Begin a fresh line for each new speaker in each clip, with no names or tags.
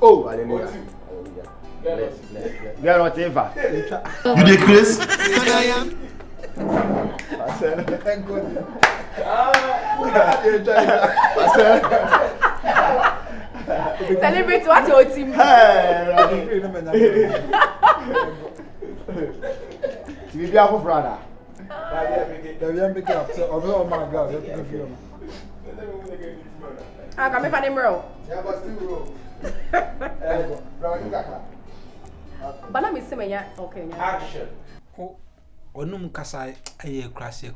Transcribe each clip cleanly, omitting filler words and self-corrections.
Oh, hallelujah. Get whatever.
You dey craze?
Thank God.
Celebrate what your team.
To be careful, brother.
Ah, come find him roll. But let me see me okay.
Action.
Onum kasa aye krasi.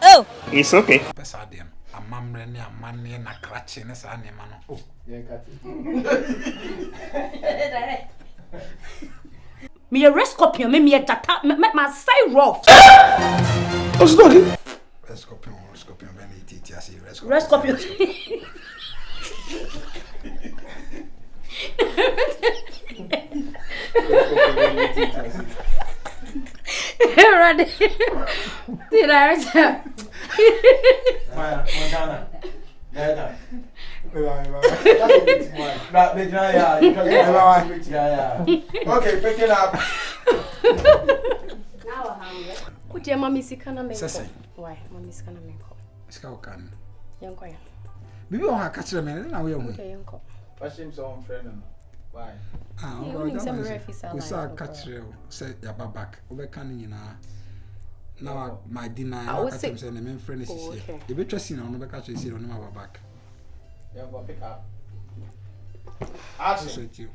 Oh, it's okay.
Pesa dem. Amamre ne amane na krache ne sa ne ma no. Oh,
me a rescorpion, me a tata, my side rough.
What's that?
Rescorpion, when it is
Rescorpion. Ready? Did I?
Montana. Okay, pick it up.
Could your mommy see can I make?
Why?
Mommy's can I make?
Ska kan.
Young boy.
Bibi o ha ka kire me na we hu.
Okay, young boy.
What's him so friend? Why?
We saw ka kire o say ya back. We kan nyina. Now my dinner I catch him say na me friend is here. You be trusting on no be catch you on my back.
Yeah, go pick up.
Also at you.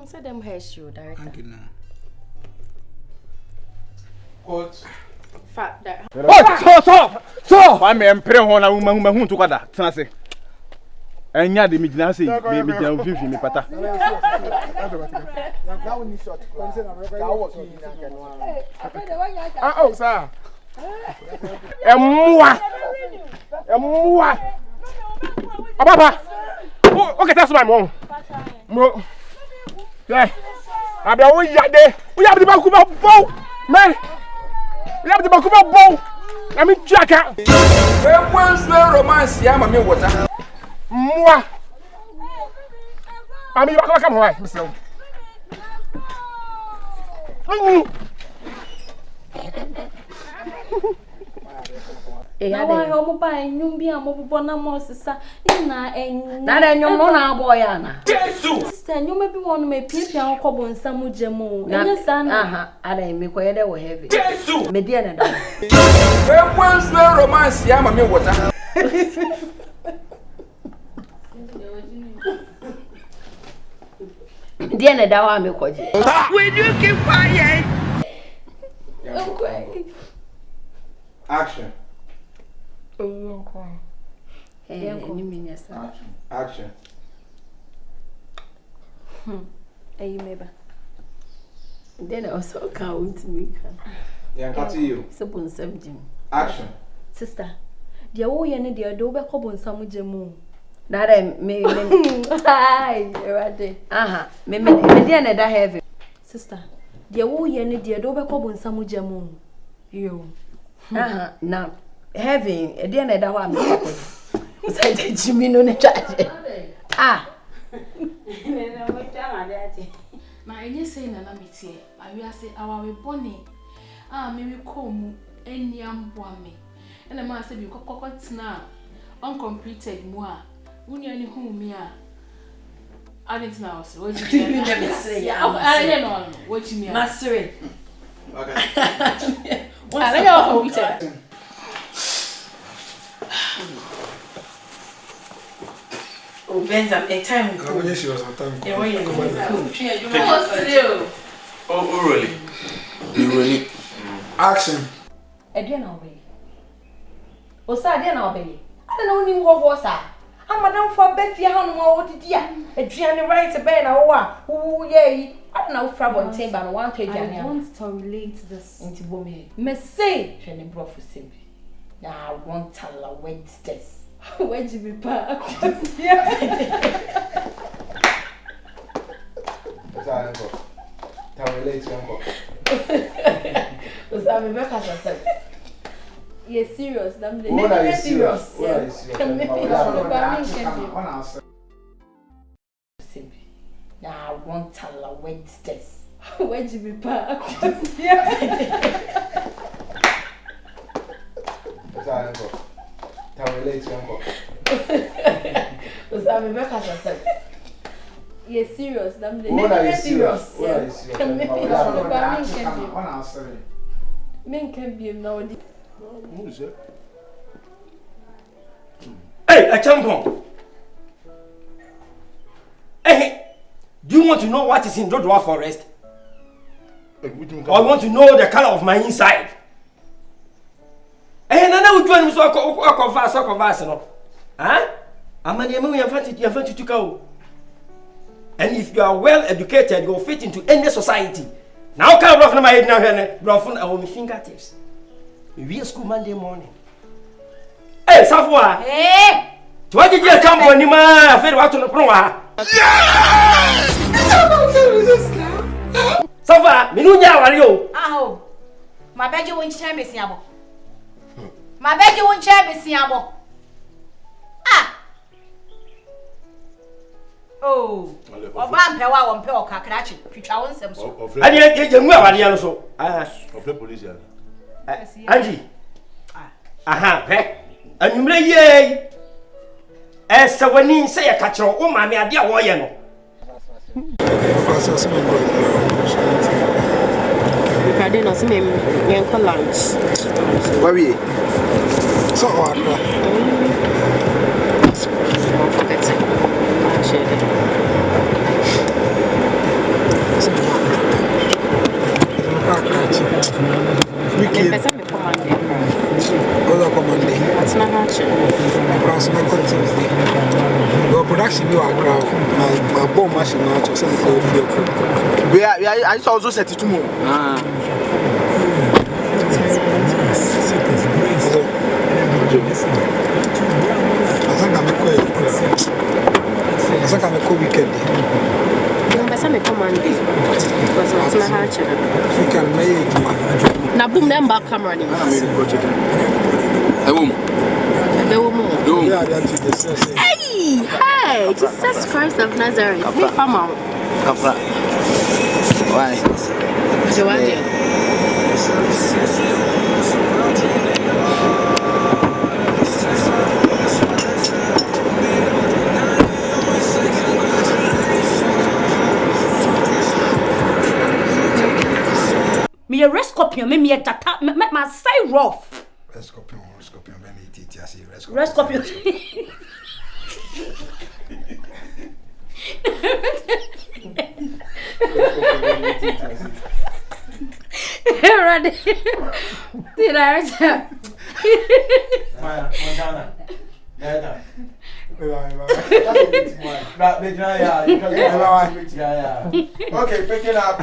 Say them hair shoe director.
Thank you now.
Quote.
Fat that.
So. Why me empre ho na woman hu to kwada. Tena se. Enya de migina se me gina fifi me pata. Oh, sir. Emwa. Papa. Okay, that's my mom. Mo. Yeah. Abi o yade. O yabi ba ku ba bo. Man. O yabi ba ku ba bo. Na mi tuaka.
We once romance ya mama water.
Moi. Ami ba come why, Mr.
Now I hope by Numbia Mobo na Mosesa na en
Na nyom no na boy ana.
Jesus.
sister you maybe want me pia okobo nsamu jemu. Enya sana.
Aha, ada me koye de wo heavy.
Jesus.
Me dia na da.
We once romance ya mama water.
Dia na da wa me koje.
Will you keep quiet?
Okay.
Action.
Ni minya sa.
Action.
Ayi meba. Then also count me kan.
Yeah, cut to you.
So bonsam jim.
Action.
Sister dia wo ye ne dia do be kobo nsamu jemu.
Na da me
Hi, ready.
aha, me dia na da heavy.
Sister dia wo ye ne dia do be kobo nsamu jemu. Yo.
Aha, na heavy, dia na da wa me koje. Sai de jimi no ne charge. Ah.
Ma enye say na na metie. Awi ase awawe bone. Ah me komu eniamboa me. Ena ma say bi kokotena uncompleted mu a. Unya ni hu me a. Adent na was. What you
never say ya.
I don't know. What you mean?
Masere.
Okay.
What's that computer?
Oh, Benza, a time go.
When she was on time.
Yeah, when you
Still.
Oh, really? You really?
Action.
Edian obey. O sa Edian obey. I don't know him what was that. I'm madam for Betty how what did ya? Edian right to Ben who yea. I don't know from team but one page
I want to relate this
into woman.
me say
Training bro for sim. Now I want to la Wednesdays.
where you be pa.
What's that, Uncle? Tell me later, Uncle.
Was that me back as I said?
You're serious. I'm the
What are you serious? What are you serious?
Now I want to la Wednesdays.
Where'd you be back? You're serious. I'm the
What are you serious? What are you serious?
Men can be now.
Who is it?
Hey, a champion. Hey, do you want to know what is in Dodua Forest? Or I want to know the color of my inside? Hey, Nana, we join me so I converse, no? Huh? I'm an young to go. And if you are well educated, you'll fit into any society. Now, come off my head now, Brofun, I will be fingertips. We are school Monday morning. Hey, Safwa!
Hey!
Why did you come on him? I feel what to the pro. Safwa, Minunya, are you?
Oh, my bed you won't share me, Siamo. My bed you won't share me, Siamo. Ah! Oh, Obampewa won't pay or Kakrachi, which I want some.
I didn't get you well, I also.
Of the police.
Angie. Aha, hey. And you may ye. As someone say a catcher, oh, my dear warrior.
I didn't see him for lunch.
Where are you? So,
Don't forget it.
Your production, you are ground. My bomb machine, I just also set it to move. I think I'm a cool weekend.
I'm a command because it's my heart.
You can make
now, boom, them back camera. Hey, Jesus Christ of Nazareth. Me fama.
Why?
Joanne.
Me a rescorpion, me a data, my say rough.
Rescorpion, many teachers,
Rescorpion. Ready? Did I answer?
Okay, pick it up.